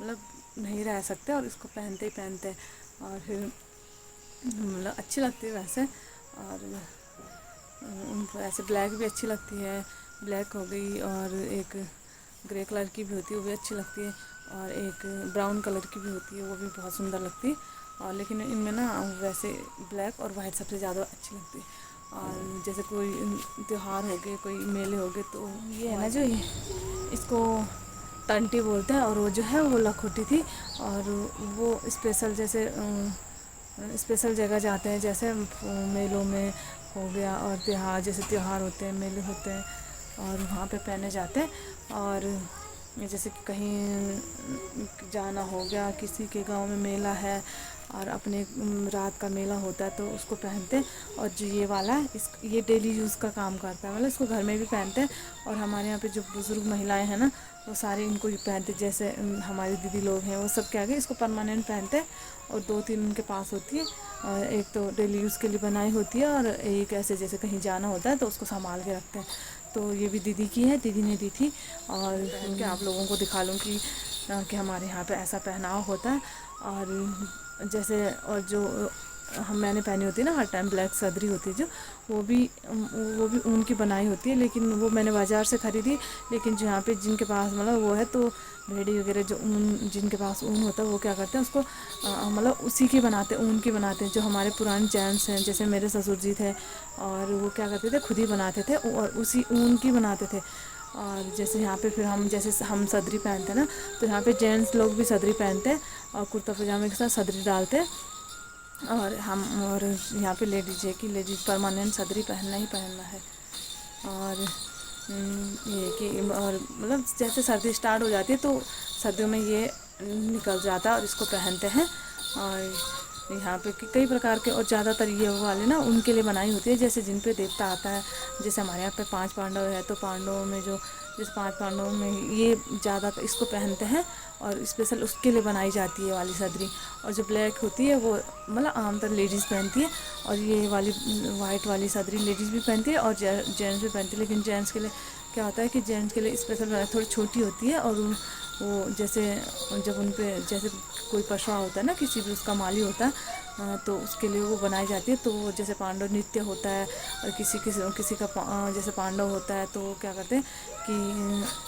مطلب نہیں رہ سکتے اور اس کو پہنتے ہی پہنتے ہیں، اور پھر مطلب اچھی لگتی ہے ویسے، اور ان کو ایسے بلیک بھی اچھی لگتی ہے، بلیک ہو گئی، اور ایک گرے کلر کی بھی ہوتی ہے وہ بھی اچھی لگتی ہے، اور ایک براؤن کلر کی بھی ہوتی ہے وہ بھی بہت سندر لگتی ہے، اور لیکن ان میں نا ویسے بلیک اور وائٹ سب سے زیادہ اچھی لگتی ہے۔ اور جیسے کوئی تہوار ہو گئے، کوئی میلے ہو گئے، تو یہ ہے نا جو یہ اس کو ٹنٹی بولتے ہیں، اور وہ جو ہے وہ لکھوٹی تھی، اور وہ اسپیشل جیسے اسپیشل جگہ جاتے ہیں جیسے میلوں میں ہو گیا، اور تہوار جیسے تہوار ہوتے ہیں، میلے ہوتے ہیں، اور وہاں پہ پہنے جاتے ہیں، اور جیسے کہ کہیں جانا ہو گیا، کسی کے گاؤں میں میلہ ہے اور اپنے رات کا میلہ ہوتا ہے تو اس کو پہنتے ہیں، اور جو یہ والا ہے یہ ڈیلی یوز کا کام کرتا ہے، مطلب اس کو گھر میں بھی پہنتے ہیں، اور ہمارے یہاں پہ جو بزرگ مہلائیں ہیں نا وہ سارے ان کو ہی پہنتے، جیسے ہماری دیدی لوگ ہیں وہ سب کیا کہ اس کو پرماننٹ پہنتے ہیں، اور 2-3 ان کے پاس ہوتی ہے، اور ایک تو ڈیلی یوز کے لیے بنائی ہوتی ہے، اور ایک ایسے جیسے کہیں جانا ہوتا ہے تو اس کو سنبھال کے رکھتے ہیں، تو یہ بھی دیدی کی ہے، دیدی نے دی تھی، اور پہن کے آپ لوگوں کو دکھا لوں کہ ہمارے یہاں پہ ایسا پہناؤ ہوتا ہے، اور جیسے اور جو میں نے پہنی ہوتی ہے نا ہر ٹائم بلیک صدری ہوتی ہے جو وہ بھی اون کی بنائی ہوتی ہے، لیکن وہ میں نے بازار سے خریدی، لیکن جہاں پہ جن کے پاس مطلب وہ ہے تو بھیڑی وغیرہ جو اون جن کے پاس اون ہوتا ہے وہ کیا کرتے ہیں اس کو مطلب اسی کی بناتے ہیں، اون کی بناتے ہیں، جو ہمارے پرانے جینٹس ہیں جیسے میرے سسر جی تھے، اور وہ کیا کرتے تھے خود ہی بناتے تھے اور اسی اون کی بناتے تھے، اور جیسے یہاں پہ پھر ہم صدری پہنتے ہیں نا تو یہاں پہ جینٹس لوگ بھی صدری پہنتے ہیں، اور کرتا پاجامے کے ساتھ صدری ڈالتے ہیں، اور یہاں پہ لیڈیز ہے کہ لیڈیز پرماننٹ صدری پہننا ہی پہننا ہے، اور یہ کہ اور مطلب جیسے سردی اسٹارٹ ہو جاتی ہے تو سردیوں میں یہ نکل جاتا ہے اور اس کو پہنتے ہیں، اور یہاں پہ کئی پرکار کے اور زیادہ تر یہ والے نا ان کے لیے بنائی ہوتی ہے، جیسے جن پہ دیوتا آتا ہے، جیسے ہمارے یہاں پہ 5 پانڈو ہے تو پانڈووں میں جو جس 5 پانڈووں میں یہ زیادہ اس کو پہنتے ہیں، اور اسپیشل اس کے لیے بنائی جاتی ہے یہ والی صدری، اور جو بلیک ہوتی ہے وہ مطلب عام تر لیڈیز پہنتی ہے، اور یہ والی وائٹ والی صدری لیڈیز بھی پہنتی ہے اور جینٹس بھی پہنتی ہے، لیکن جینٹس کے لیے کیا ہوتا ہے کہ جینٹس کے لیے اسپیشل تھوڑی چھوٹی ہوتی ہے، اور وہ جیسے جب ان پہ جیسے کوئی پشوا ہوتا ہے نا کسی بھی اس کا مالی ہوتا ہے تو اس کے لیے وہ بنائی جاتی ہے، تو وہ جیسے پانڈو نرتیہ ہوتا ہے اور کسی کا جیسے پانڈو ہوتا ہے تو وہ کیا کرتے ہیں کہ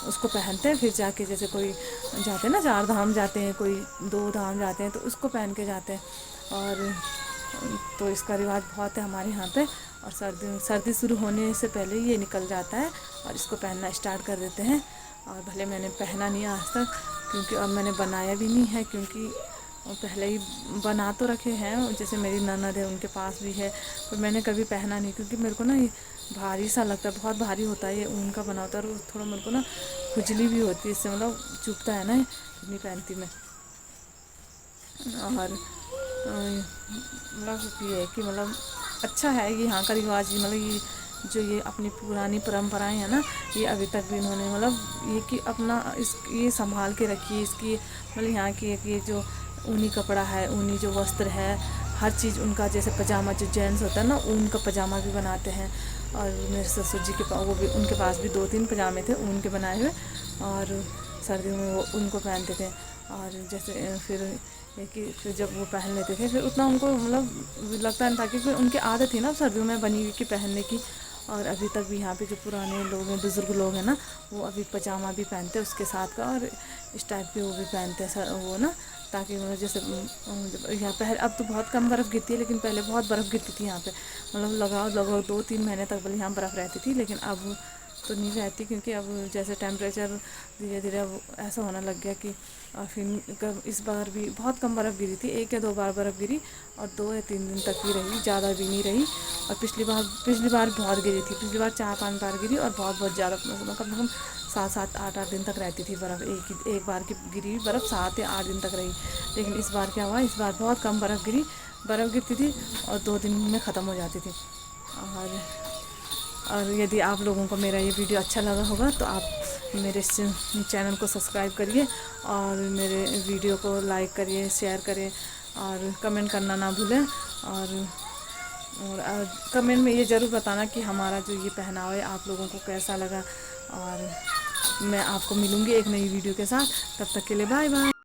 اس کو پہنتے ہیں، پھر جا کے جیسے کوئی جاتے ہیں نا 4 دھام جاتے ہیں، کوئی 2 دھام جاتے ہیں تو اس کو پہن کے جاتے ہیں، اور تو اس کا رواج بہت ہے ہمارے یہاں پہ، اور سردی شروع ہونے سے پہلے یہ نکل جاتا ہے اور اس کو پہننا اسٹارٹ کر دیتے ہیں، اور بھلے میں نے پہنا نہیں آج تک کیونکہ اور میں نے بنایا بھی نہیں ہے، کیونکہ پہلے ہی بنا تو رکھے ہیں، جیسے میری نند ہے ان کے پاس بھی ہے، پر میں نے کبھی پہنا نہیں کیونکہ میرے کو نا یہ بھاری سا لگتا ہے، بہت بھاری ہوتا ہے یہ اون کا بنا ہوتا ہے، اور تھوڑا میرے کو نا کھجلی بھی ہوتی ہے اس سے، مطلب چبھتا ہے نا نہیں پہنتی میں، اور مطلب یہ ہے کہ مطلب اچھا ہے یہاں کا رواج، مطلب یہ جو یہ اپنی پرانی پرمپرائیں ہیں نا یہ ابھی تک بھی انہوں نے مطلب یہ کہ اپنا یہ سنبھال کے رکھی ہے، اس کی مطلب یہاں کی ایک یہ جو اونی کپڑا ہے، اونی جو وستر ہے، ہر چیز ان کا، جیسے پاجامہ جو جینٹس ہوتا ہے نا اون کا پاجامہ بھی بناتے ہیں، اور میرے سسر جی کے پاس وہ بھی ان کے پاس بھی 2-3 پاجامے تھے اون کے بنائے ہوئے، اور سردیوں میں وہ ان کو پہنتے تھے، اور جیسے پھر جب وہ پہن لیتے تھے پھر اتنا ان کو مطلب لگتا نہیں تھا، کیونکہ ان کی عادت تھی نا سردیوں میں بنی ہوئی کی پہننے کی، اور ابھی تک بھی یہاں پہ جو پرانے لوگ ہیں بزرگ لوگ ہیں نا وہ ابھی پاجامہ بھی پہنتے ہیں اس کے ساتھ کا، اور اس ٹائپ کے وہ بھی پہنتے ہیں وہ نا، تاکہ جیسے یہاں اب تو بہت کم برف گرتی ہے، لیکن پہلے بہت برف گرتی تھی یہاں پہ، مطلب لگاؤ 2-3 مہینے تک بلے یہاں برف رہتی تھی، لیکن اب تو نہیں رہتی، کیونکہ اب جیسے ٹیمپریچر دھیرے دھیرے اب ایسا ہونے لگ گیا کہ پھر اس بار بھی بہت کم برف گری تھی، 1 یا 2 بار برف گری، اور 2 یا 3 دن تک ہی رہی، زیادہ بھی نہیں رہی، اور پچھلی بار بہت گری تھی، پچھلی بار 4-5 بار گری، اور بہت زیادہ کم سے کم 7-7 8-8 دن تک رہتی تھی برف، ایک بار کی گری برف 7 یا 8 دن تک رہی، لیکن اس بار کیا ہوا، اس بار بہت کم برف گرتی تھی اور 2 دن میں ختم ہو جاتی تھی، اور یدی آپ لوگوں کو میرا یہ ویڈیو اچھا لگا ہوگا تو آپ میرے چینل کو سبسکرائب کریے، اور میرے ویڈیو کو لائک کریے، شیئر کریں، اور کمنٹ کرنا نہ بھولیں، اور کمنٹ میں یہ ضرور بتانا کہ ہمارا جو یہ پہناوا ہے آپ لوگوں کو کیسا لگا، اور میں آپ کو ملوں گی ایک نئی ویڈیو کے ساتھ، تب تک کے لیے بائے بائے۔